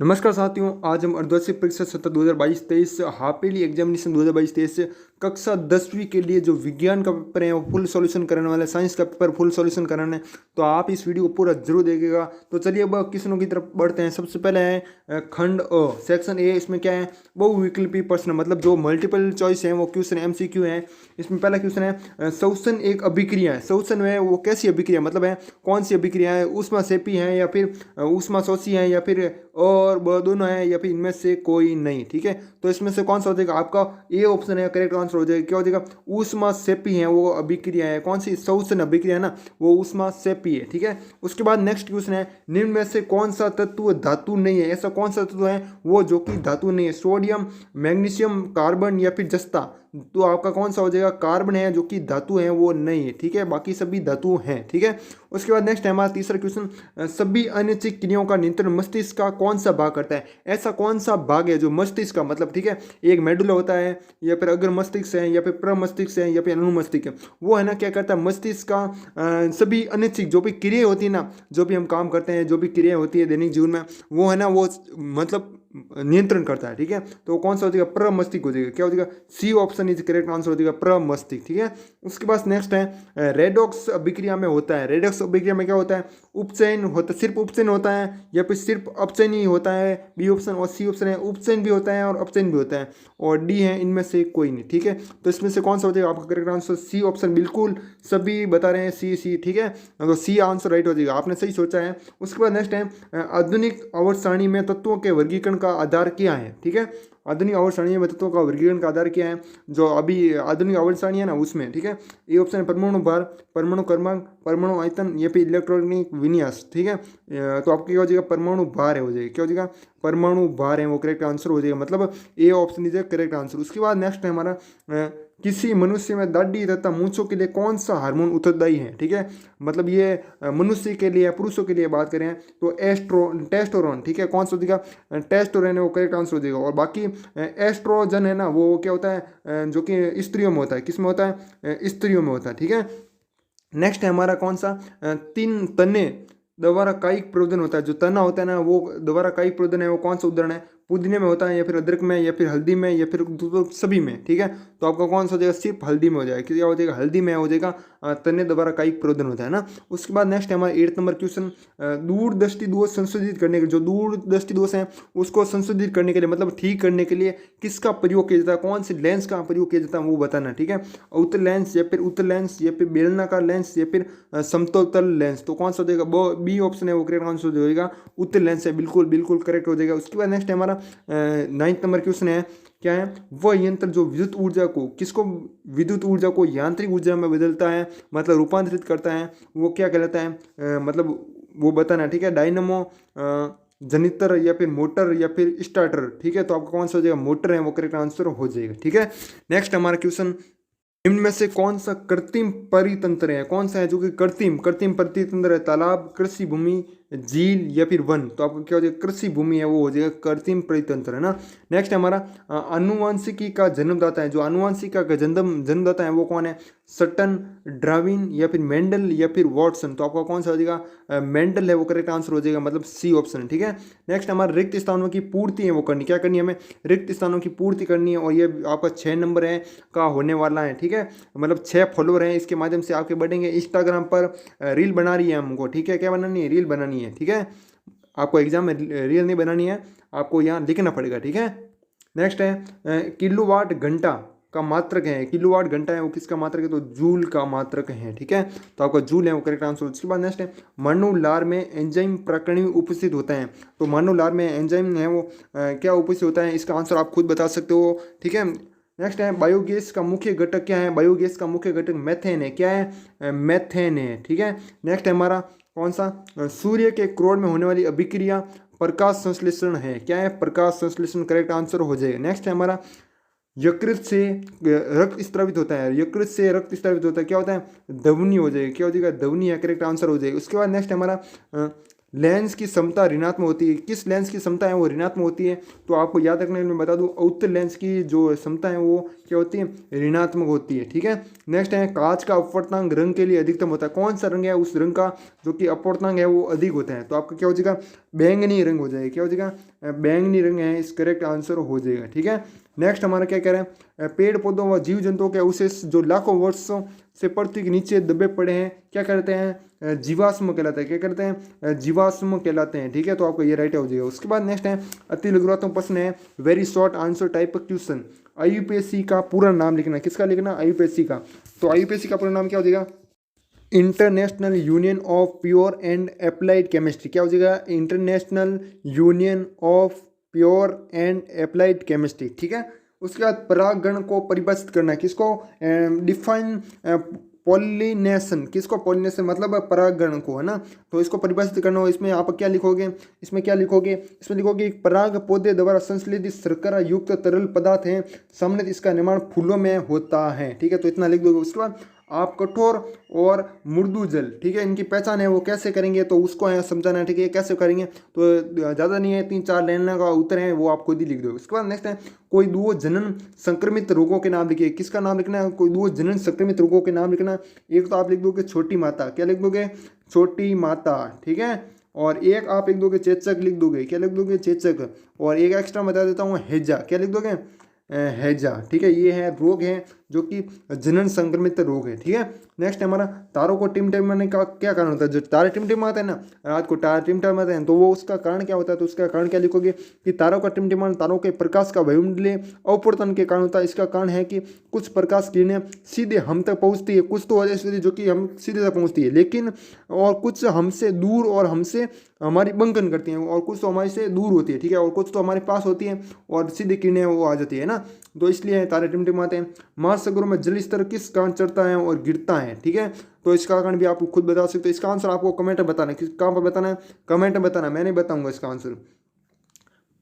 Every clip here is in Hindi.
नमस्कार साथियों, आज हम अर्धवार्षिक परीक्षा सत्र 2022-23 हाफिली एग्जामिनेशन 2022-23 कक्षा 10वीं के लिए जो विज्ञान का पेपर है वो फुल सॉल्यूशन कराने वाला है, साइंस का पेपर फुल सॉल्यूशन कराना है। तो आप इस वीडियो को पूरा जरूर देखिएगा। तो चलिए अब क्वेश्चनों की तरफ बढ़ते हैं। सबसे पहले है खंड अ सेक्शन ए। इसमें क्या है, बहुविकल्पी प्रश्न, मतलब जो मल्टीपल चॉइस है वो क्वेश्चन एमसीक्यू है। इसमें पहला क्वेश्चन है श्वसन एक अभिक्रिया है। श्वसन है वो कैसी अभिक्रिया, मतलब है कौन सी अभिक्रिया है, ऊष्माक्षेपी है या फिर ऊष्माशोषी है या फिर और वह दोनों है या फिर इनमें से कोई नहीं। ठीक है, तो इसमें से कौन सा हो जाएगा, आपका ए ऑप्शन है करेक्ट आंसर हो जाएगा। क्या हो जाएगा, ऊष्माक्षेपी है वो अभिक्रिया है। कौन सी, श्वसन अभिक्रिया है ना, वो ऊष्माक्षेपी है। ठीक है, उसके बाद नेक्स्ट क्वेश्चन है निम्न में से कौन सा तत्व धातु नहीं है। ऐसा कौन सा तत्व है वो जो कि धातु नहीं है, सोडियम, मैग्नीशियम, कार्बन या फिर जस्ता। तो आपका कौन सा हो जाएगा, कार्बन है जो कि धातु है वो नहीं है। ठीक है, बाकी सभी धातु हैं। ठीक है, उसके बाद नेक्स्ट है हमारा तीसरा क्वेश्चन, सभी अनैच्छिक क्रियाओं का नियंत्रण मस्तिष्क का कौन सा भाग करता है। ऐसा कौन सा भाग है जो मस्तिष्क का, मतलब ठीक है, एक मेडुला होता है या फिर अग्र मस्तिष्क है या फिर प्रमस्तिष्क है या फिर अनुमस्तिष्क है, वो है ना क्या करता है, मस्तिष्क का सभी अनैच्छिक जो भी क्रियाएं होती है ना, जो भी हम काम करते हैं, जो भी क्रियाएं होती है दैनिक जीवन में, वो है ना वो मतलब नियंत्रण करता है। ठीक है, तो कौन सा हो जाएगा, प्रमस्तिष्क हो जाएगा। क्या हो जाएगा, C option is correct answer हो जाएगा, प्रमस्तिष्क। ठीक है, उसके बाद नेक्स्ट है रेडॉक्स अभिक्रिया में होता है। रेडॉक्स अभिक्रिया में क्या होता है, उपचयन होता, सिर्फ उपचयन होता है या फिर सिर्फ अपचयन ही होता है, बी ऑप्शन। और सी ऑप्शन है उपचयन भी होता है और अपचयन भी होता है। और डी है इनमें से कोई नहीं। ठीक है, तो इसमें से कौन सा हो जाएगा आपका करेक्ट आंसर, सी ऑप्शन। बिल्कुल सभी बता रहे हैं सी। ठीक है, तो सी आंसर राइट हो जाएगा, आपने सही सोचा है। उसके बाद नेक्स्ट है आधुनिक आवर्त सारणी में तत्वों के वर्गीकरण का आधार क्या है। ठीक है, आधुनिक आवर्त सारणी में तत्वों का वर्गीकरण का आधार क्या है, जो अभी आधुनिक आवर्त सारणी है ना उसमें। ठीक है, ये ऑप्शन है परमाणु भार, परमाणु क्रमांक, परमाणु आयतन या फिर इलेक्ट्रॉनिक विन्यास। ठीक है, तो आपके क्या हो जाएगा, परमाणु भार है हो जाएगा। क्या हो जाएगा, परमाणु भार है वो करेक्ट आंसर हो जाएगा, मतलब A option is correct answer. उसके बाद नेक्स्ट है हमारा किसी मनुष्य में दाढ़ी तथा मूंछों के लिए कौन सा हार्मोन उत्तरदायी है। ठीक है, मतलब ये मनुष्य के लिए, पुरुषों के लिए बात करें तो टेस्टोरोन। ठीक है, कौन सा हो जाएगा, टेस्टोरोन है वो करेक्ट आंसर हो जाएगा। और बाकी एस्ट्रोजन है ना वो क्या होता है, जो कि स्त्रियों में होता है। किस में होता है, स्त्रियों में होता है। ठीक है, नेक्स्ट है हमारा कौन सा, तीन तने दोबारा कायिक प्रवर्धन होता है। जो तना होता है ना वो दोबारा कायिक प्रवर्धन है, वो कौन सा उदाहरण है, पुदीने में होता है या फिर अदरक में या फिर हल्दी में या फिर सभी में। ठीक है, तो आपका कौन सा हो जाएगा, सिर्फ हल्दी में हो जाएगा। क्या हो जाएगा, हल्दी में हो जाएगा, तने दोबारा कायिक प्रवर्धन होता है ना। उसके बाद नेक्स्ट है हमारा 8 नंबर क्वेश्चन, दूरदृष्टि दोष संशोधित करने के, जो दूरदृष्टि दोष है उसको संशोधित करने के लिए, मतलब ठीक करने के लिए किसका प्रयोग किया जाता है, कौन सी लेंस का प्रयोग किया जाता है वो बताना। ठीक है, उत्तल लेंस या फिर उत्तल लेंस या फिर बेलनाकार लेंस या फिर समतल लेंस। तो कौन सा हो जाएगा, वो बी ऑप्शन है वो करेक्ट आंसर हो जाएगा, उत्तल लेंस है। बिल्कुल बिल्कुल करेक्ट हो जाएगा। उसके बाद नेक्स्ट है हमारा 9 नंबर क्वेश्चन है, क्या है, वह यंत्र जो विद्युत ऊर्जा को, किसको, विद्युत ऊर्जा को यांत्रिक ऊर्जा में बदलता है, मतलब रूपांतरित करता है, वो क्या कहलाता है, मतलब वो बताना। ठीक है, डायनमो, जनितर या फिर मोटर या फिर स्टार्टर। ठीक है, तो आपका कौन सा हो जाएगा, मोटर है वो करेक्ट आंसर हो जाएगा। ठीक है, नेक्स्ट हमारा क्वेश्चन, निम्न में से कौन सा कृत्रिम परितंत्र है, कौन सा है जो कि कृत्रिम कृत्रिम परितंत्र है, तालाब, कृषि भूमि, झील या फिर वन। तो आपको क्या हो जाएगा, कृषि भूमि है वो हो जाएगा कृत्रिम परितंत्र, है ना। नेक्स्ट हमारा आनुवांशिकी का जन्मदाता है, जो आनुवांशिका का जन्मदाता है वो कौन है, सटन, डार्विन या फिर मेंडल या फिर वॉटसन। तो आपका कौन सा हो जाएगा, मेंडल है वो करेक्ट आंसर हो जाएगा, मतलब सी ऑप्शन। ठीक है, नेक्स्ट हमारा रिक्त स्थानों की पूर्ति है वो करनी, क्या करनी है हमें, रिक्त स्थानों की पूर्ति करनी है। और ये आपका 6 नंबर है का होने वाला है। ठीक है, मतलब 6 फॉलोअर हैं, इसके माध्यम से आपके बढ़ेंगे। इंस्टाग्राम पर रील बना रही है हमको। ठीक है, क्या बनानी है, रील बनानी है। ठीक है, आपको एग्जाम में रील नहीं बनानी है, आपको यहाँ लिखना पड़ेगा। ठीक है, नेक्स्ट है किलोवाट घंटा का मात्रक है, किलोवाट घंटा है वो किसका मात्रक है, तो जूल का मात्रक है। ठीक है, तो आपका जूल है वो करेक्ट आंसर। उसके बाद नेक्स्ट है मानव लार में एंजाइम प्रकरण उपस्थित होता है। तो मानव लार में एंजाइम है वो क्या उपस्थित होता है, इसका आंसर आप खुद बता सकते हो। ठीक है, नेक्स्ट है बायोगैस का मुख्य घटक क्या है, बायोगैस का मुख्य घटक मेथेन है। क्या है, मेथेन है। ठीक है, नेक्स्ट है हमारा कौन सा, सूर्य के क्रोड में होने वाली अभिक्रिया प्रकाश संश्लेषण है। क्या है, प्रकाश संश्लेषण करेक्ट आंसर हो जाएगा। नेक्स्ट है हमारा यकृत से रक्त स्त्रावित होता है, यकृत से रक्त स्त्रावित होता है, क्या होता है, ध्वनि हो जाएगी। क्या हो जाएगा, ध्वनि है करेक्ट आंसर हो जाएगा। उसके बाद नेक्स्ट हमारा लेंस की क्षमता ऋणात्मक होती है। किस लेंस की क्षमता है वो ऋणात्मक होती है? तो आपको याद रखने में बता दूं, उत्तल लेंस की जो क्षमता है वो क्या होती है? ऋणात्मक होती है। ठीक है, नेक्स्ट है कांच का अपवर्तनांक रंग के लिए अधिकतम होता है। कौन सा रंग है उस रंग का जो कि अपवर्तनांक है वो अधिक होता है? तो आपका क्या हो जाएगा? बैंगनी रंग हो जाएगा। क्या हो जाएगा? बैंगनी रंग है इस करेक्ट आंसर हो जाएगा। ठीक है, नेक्स्ट हमारा क्या कह रहे हैं? पेड़ पौधों व जीव जंतुओं के अवशेष जो लाखों वर्षों से पृथ्वी के नीचे दबे पड़े हैं क्या कहते हैं? जीवाश्म कहलाते हैं। क्या कहते हैं? जीवाश्म कहलाते हैं। ठीक है, तो आपको ये राइट हो जाएगा। उसके बाद नेक्स्ट है अति लघुत्तम प्रश्न है, very short answer type question. आईयूपीएससी का पूरा नाम लिखना। किसका लिखना? आईयूपीएससी का। तो आईयूपीएससी का पूरा नाम क्या हो जाएगा? International union of pure and applied chemistry. क्या हो जाएगा? International union of pure and applied chemistry. ठीक है, उसके बाद परागण को परिभाषित करना है। किसको? Define pollination. किसको? पॉलिनेशन मतलब परागण को, है ना। तो इसको परिभाषित करना हो, इसमें आप क्या लिखोगे? इसमें क्या लिखोगे? इसमें लिखोगे पराग पौधे द्वारा संश्लेषित शर्करा युक्त तरल पदार्थ है, सामान्यतः इसका निर्माण फूलों में होता है। ठीक है, तो इतना लिख दोगे। उसके बाद आप कठोर और मृदु जल, ठीक है, इनकी पहचान है वो कैसे करेंगे, तो उसको है समझाना है। ठीक है, कैसे करेंगे तो ज़्यादा नहीं है, 3-4 लाइन का उत्तर है वो आप खुद ही लिख दो। उसके बाद नेक्स्ट है कोई दो जनन संक्रमित रोगों के नाम लिखिए। किसका नाम लिखना है? कोई दो जनन संक्रमित रोगों के नाम लिखना। एक तो आप लिख दोगे छोटी माता। क्या लिख दोगे? छोटी माता। ठीक है, और एक आप लिख दोगे चेचक लिख दोगे। क्या लिख दोगे? चेचक। और एक एक्स्ट्रा बता देता हूँ, हैजा। क्या लिख दोगे? हैजा। ठीक है, ये है रोग है जो कि जनन संक्रमित रोग है। ठीक है, नेक्स्ट हमारा तारों को टिमटिमाने का क्या कारण होता है? जो तारे टिमटिमाते हैं ना, रात को तारे टिमटिमाते हैं, तो वो उसका कारण क्या होता है? तो उसका कारण क्या लिखोगे कि तारों का टिमटिमाना तारों के प्रकाश का वायुमंडलीय अवपर्तन के कारण होता है। इसका कारण है कि कुछ प्रकाश किरणें सीधे हम तक पहुंचती है, कुछ तो ऐसी जो कि हम सीधे तक पहुंचती है, लेकिन और कुछ हमसे दूर और हमसे हमारी बंकन करती हैं, और कुछ तो हमारे से दूर होती है। ठीक है, और कुछ तो हमारे पास होती हैं और सीधे किरणें वो आ जाती है ना, तो इसलिए तारे टिमटिमाते हैं। महासागरों में जल स्तर किस कारण चढ़ता है और गिरता है? ठीक है, तो इसका कारण भी आप खुद बता सकते हो। इसका आंसर आपको कमेंट में बताना है। किस कहाँ पर बताना है? कमेंट में बताना है, मैं नहीं बताऊंगा इसका आंसर।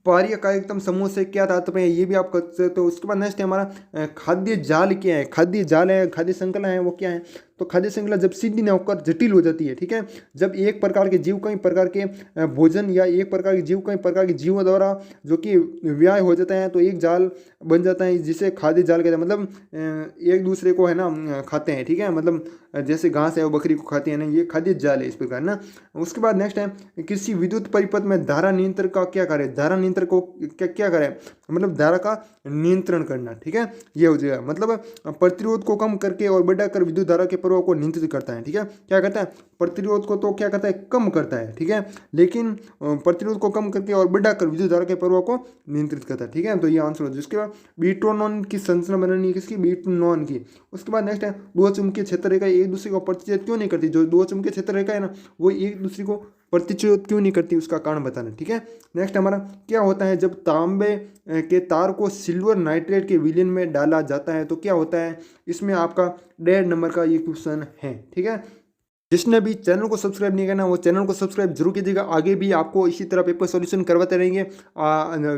पारीय कार्यक्रम समूह से क्या तात्पर्य है, ये भी आप कर सकते हो। उसके बाद नेक्स्ट है हमारा खाद्य जाल क्या है? खाद्य जाल है, खाद्य श्रृंखला है, वो क्या है? तो खाद्य श्रृंखला जब सीधी न होकर जटिल हो जाती है। ठीक है, जब एक प्रकार के जीव कई प्रकार के भोजन या एक प्रकार के जीव कई प्रकार के जीवों द्वारा जो कि व्याय हो जाता है, तो एक जाल बन जाता है, जिसे खाद्य जाल कहते हैं। मतलब एक दूसरे को है ना खाते हैं। ठीक है, मतलब जैसे घास है वो बकरी को खाती है ना, ये खाद्य जाल है इस प्रकार ना। उसके बाद नेक्स्ट है किसी विद्युत परिपथ में धारा नियंत्रण का क्या कार्य? धारा नियंत्रण को क्या करे? मतलब धारा का नियंत्रण करना। ठीक है, ये हो जाएगा। मतलब प्रतिरोध को कम करके और बढ़ाकर विद्युत धारा के प्रवाह को नियंत्रित करता है। ठीक है, क्या करता है? प्रतिरोध को तो क्या करता है? कम करता है। ठीक है, लेकिन प्रतिरोध को कम करके और बढ़ाकर विद्युत धारा के प्रवाह को नियंत्रित करता है। ठीक है, तो ये आंसर हो जाए। उसके बाद बीट्रोनॉन की संरचना बनानी है। किसकी? बीट्रोनॉन की। उसके बाद नेक्स्ट है दो चुंबकीय क्षेत्र रेखा एक दूसरे को प्रतिच्छेद क्यों नहीं करती? जो दो चुंबकीय क्षेत्र रेखा है ना, वो एक दूसरे को प्रतिच्छेद क्यों नहीं करती, उसका कारण बताना। ठीक है, नेक्स्ट हमारा क्या होता है जब तांबे के तार को सिल्वर नाइट्रेट के विलयन में डाला जाता है, तो क्या होता है? इसमें आपका 1.5 नंबर का ये क्वेश्चन है। ठीक है, जिसने भी चैनल को सब्सक्राइब नहीं करना वो चैनल को सब्सक्राइब जरूर कीजिएगा। आगे भी आपको इसी तरह पेपर सॉल्यूशन करवाते रहेंगे।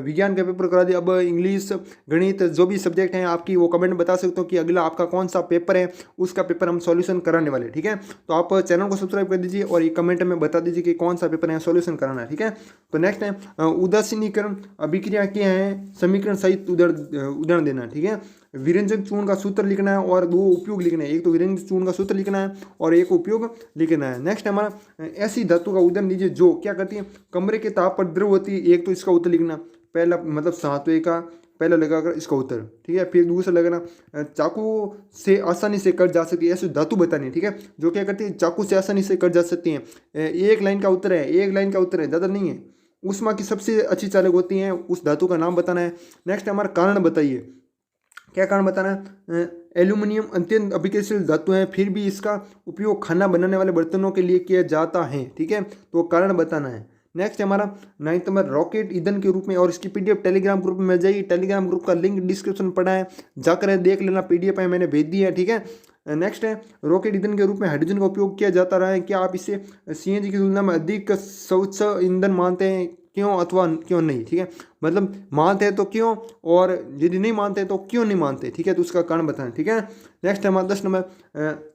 विज्ञान का पेपर करा दिया, अब इंग्लिश गणित जो भी सब्जेक्ट हैं आपकी वो कमेंट बता सकते हो कि अगला आपका कौन सा पेपर है, उसका पेपर हम सॉल्यूशन कराने वाले। ठीक है, तो आप चैनल को सब्सक्राइब कर दीजिए और ये कमेंट में बता दीजिए कि कौन सा पेपर है सॉल्यूशन कराना है। ठीक है, तो नेक्स्ट है उदासीनीकरण अभिक्रिया क्या है? समीकरण सहित उदाहरण देना। ठीक है, विरंजक चूर्ण का सूत्र लिखना है और दो उपयोग लिखना है। एक तो विरंजक चूर्ण का सूत्र लिखना है और एक उपयोग लिखना है। नेक्स्ट हमारा ऐसी धातु का उदाहरण दीजिए जो क्या करती है? कमरे के ताप पर द्रव होती है। एक तो इसका उत्तर लिखना, पहला मतलब सातवें का पहला लगाकर इसका उत्तर। ठीक है, फिर दूसरा लगाना चाकू से आसानी से कट जा सकती है, ऐसी धातु बतानी है। ठीक है, जो क्या करती है? चाकू से आसानी से कट जा सकती हैं। एक लाइन का उत्तर है, एक लाइन का उत्तर है, ज़्यादा नहीं है। उष्मा की सबसे अच्छी चालक होती हैं, उस धातु का नाम बताना है। नेक्स्ट हमारा कारण बताइए, क्या कारण बताना है? एल्यूमिनियम अत्यंत अभिक्रियाशील धातु है, फिर भी इसका उपयोग खाना बनाने वाले बर्तनों के लिए किया जाता है। ठीक है, तो कारण बताना है। नेक्स्ट हमारा 9th नंबर रॉकेट ईंधन के रूप में, और इसकी पीडीएफ टेलीग्राम ग्रुप में मिल जाएगी। टेलीग्राम ग्रुप का लिंक डिस्क्रिप्शन पड़ा है, जाकर देख लेना, पीडीएफ है मैंने भेज दी है। ठीक है, नेक्स्ट है रॉकेट ईंधन के रूप में हाइड्रोजन का उपयोग किया जाता रहा है। क्या आप इसे सीएनजी की तुलना में अधिक स्वच्छ ईंधन मानते हैं? क्यों अथवा क्यों नहीं? ठीक है, मतलब मानते हैं तो क्यों, और यदि नहीं मानते तो क्यों नहीं मानते, ठीक है, तो उसका कारण बताना, ठीक है। नेक्स्ट है हमारा 10 नंबर,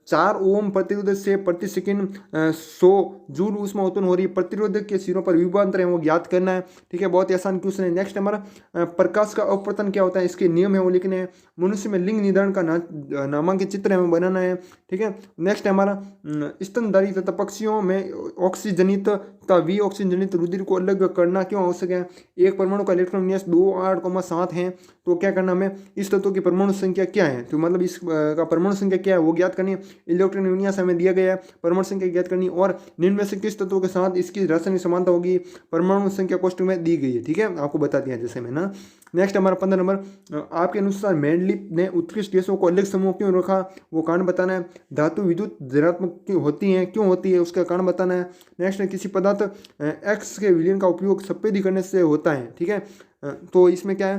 4 ओम प्रतिरोध से प्रति सेकंड 100 जूल ऊष्मा उत्पन्न हो रही है, प्रतिरोधक के सिरों पर विभवांतर है वो ज्ञात करना है, ठीक है, बहुत ही आसान क्वेश्चन है। नेक्स्ट हमारा प्रकाश का अपवर्तन क्या होता है, इसके नियम है वो लिखने हैं। मनुष्य में लिंग निर्धारण का नामांकित चित्र है वो बनाना है, ठीक है। नेक्स्ट है हमारा स्तनधारी तथा पक्षियों में ऑक्सीजनित तथा विऑक्सीजनित रुधिर को अलग करना क्यों आवश्यक है। एक परमाणु का इलेक्ट्रॉन विन्यास 2 8,7 है, तो क्या करना हमें, इस तत्व की परमाणु संख्या क्या है, तो मतलब इस का परमाणु संख्या क्या है वो ज्ञात करनी है। इलेक्ट्रॉन विन्यास हमें दिया गया है, परमाणु संख्या ज्ञात करनी, और निम्न में से किस तत्व के साथ इसकी रासायनिक समानता होगी, परमाणु संख्या कोष्ठक में दी गई है, ठीक है, आपको बता दिया जैसे मैं ना। नेक्स्ट हमारा 15 नंबर, आपके अनुसार मेंडलीफ ने उत्कृष्ट गैसों को अलग समूह क्यों रखा, वो कारण बताना है। धातु विद्युत ऋणात्मक क्यों होती हैं, क्यों होती है, उसका कारण बताना है। नेक्स्ट है किसी पदार्थ एक्स के विलयन का उपयोग सफेदी करने से होता है, ठीक है, तो इसमें क्या है,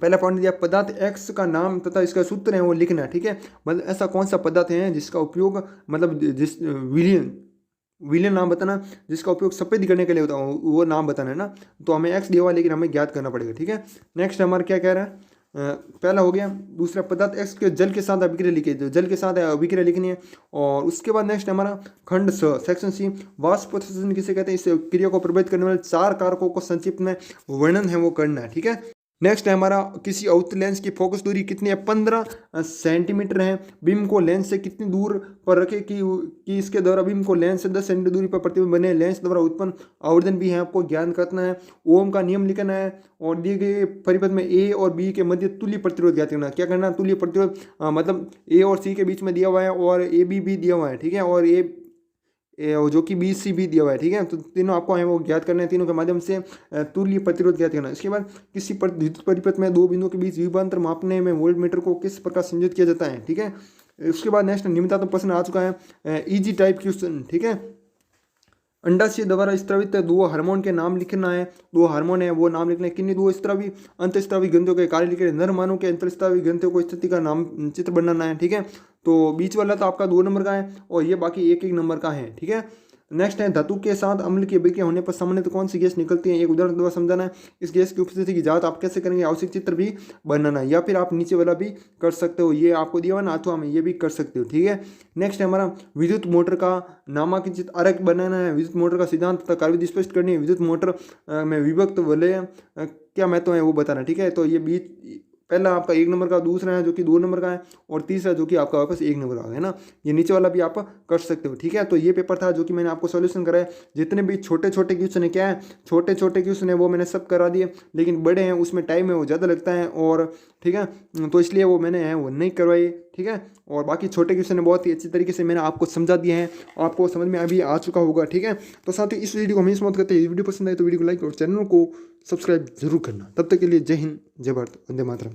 पहला पॉइंट दिया, पदार्थ एक्स का नाम तथा इसका सूत्र है वो लिखना है, ठीक है, मतलब ऐसा कौन सा पदार्थ है जिसका उपयोग, मतलब जिस विलियन नाम बताना, जिसका उपयोग सफेद करने के लिए होता है वो नाम बताना है ना, तो हमें एक्स दिया हुआ लेकिन हमें ज्ञात करना पड़ेगा, ठीक है। नेक्स्ट हमारा क्या कह रहा है, पहला हो गया। दूसरा, पदार्थ एक्स के जल के साथ अभिक्रिया लिखी, तो जल के साथ अभिक्रिया लिखनी है। और उसके बाद नेक्स्ट हमारा खंड सेक्शन सी, वाष्पोत्सर्जन किसे कहते हैं, इस क्रिया को प्रभावित करने वाले 4 कारकों को संक्षिप्त में वर्णन है वो करना है, ठीक है। नेक्स्ट है हमारा, किसी अवतल लेंस की फोकस दूरी कितनी है, 15 सेंटीमीटर है। बीम को लेंस से कितनी दूर पर रखे कि इसके द्वारा बीम को लेंस से 10 सेंटीमीटर दूरी पर प्रतिबिंब बने। लेंस द्वारा उत्पन्न आवर्धन भी है आपको ज्ञान करना है। ओम का नियम लिखना है, और दिए गए परिपथ में ए और बी के मध्य तुल्य प्रतिरोध ज्ञात करना। क्या करना, तुल्य प्रतिरोध, मतलब ए और सी के बीच में दिया हुआ है, और ए बी भी दिया हुआ है, ठीक है, और जो कि बी सी भी दिया हुआ है, ठीक है, तो तीनों आपको है वो ज्ञात करना है, तीनों के माध्यम से तुल्य प्रतिरोध ज्ञात करना है। इसके बाद किसी विद्युत परिपथ में 2 बिंदुओं के बीच विभवांतर मापने में वोल्टमीटर को किस प्रकार संयोजित किया जाता है, ठीक है। उसके बाद नेक्स्ट निम्नलिखित प्रश्न आ चुका है, इजी टाइप क्वेश्चन, ठीक है। अंडाशय द्वारा स्त्रावित 2 हार्मोन के नाम लिखना है, 2 हार्मोन है वो नाम लिखना है। किन्हीं 2 स्त्रावी अंतस्त्रावी ग्रंथियों के कार्य लिखे, नर मानव के अंतस्त्रावी ग्रंथियों को स्थिति का नाम चित्र बनाना है, ठीक है। तो बीच वाला तो आपका 2 नंबर का है, और ये बाकी 1 1 नंबर का है, ठीक है। नेक्स्ट है, धातु के साथ अम्ल की अभिक्रिया होने पर सामान्यतः कौन सी गैस निकलती है, एक उदाहरण द्वारा समझाना है। इस गैस की उपस्थिति की जांच आप कैसे करेंगे, आवश्यक चित्र भी बनाना है, या फिर आप नीचे वाला भी कर सकते हो, ये आपको दिया हुआ ना, अथवा में ये भी कर सकते हो, ठीक है। नेक्स्ट है हमारा, विद्युत मोटर का नामांकित आरेख बनाना है, विद्युत मोटर का सिद्धांत तथा कार्य स्पष्ट करनी है, विद्युत मोटर में विभक्त वलय क्या महत्व है वो बताना, ठीक है। तो ये बीच पहला आपका 1 नंबर का, दूसरा है जो कि 2 नंबर का है, और तीसरा जो कि आपका वापस 1 नंबर का है ना। ये नीचे वाला भी आप कर सकते हो, ठीक है। तो ये पेपर था जो कि मैंने आपको सॉल्यूशन कराया। जितने भी छोटे छोटे क्वेश्चन है, क्या है, छोटे छोटे क्वेश्चन है वो मैंने सब करा दिए, लेकिन बड़े हैं उसमें टाइम है वो ज़्यादा लगता है, और ठीक है, तो इसलिए वो मैंने है वो नहीं करवाई, ठीक है। और बाकी छोटे क्वेश्चन है बहुत ही अच्छी तरीके से मैंने आपको समझा दिए हैं, आपको समझ में अभी आ चुका होगा, ठीक है। तो साथ ही इस वीडियो को हमें मत करते हैं, वीडियो पसंद आए तो वीडियो को लाइक और चैनल को सब्सक्राइब जरूर करना। तब तक के लिए जय हिंद, जय भारत, वंदे मातरम।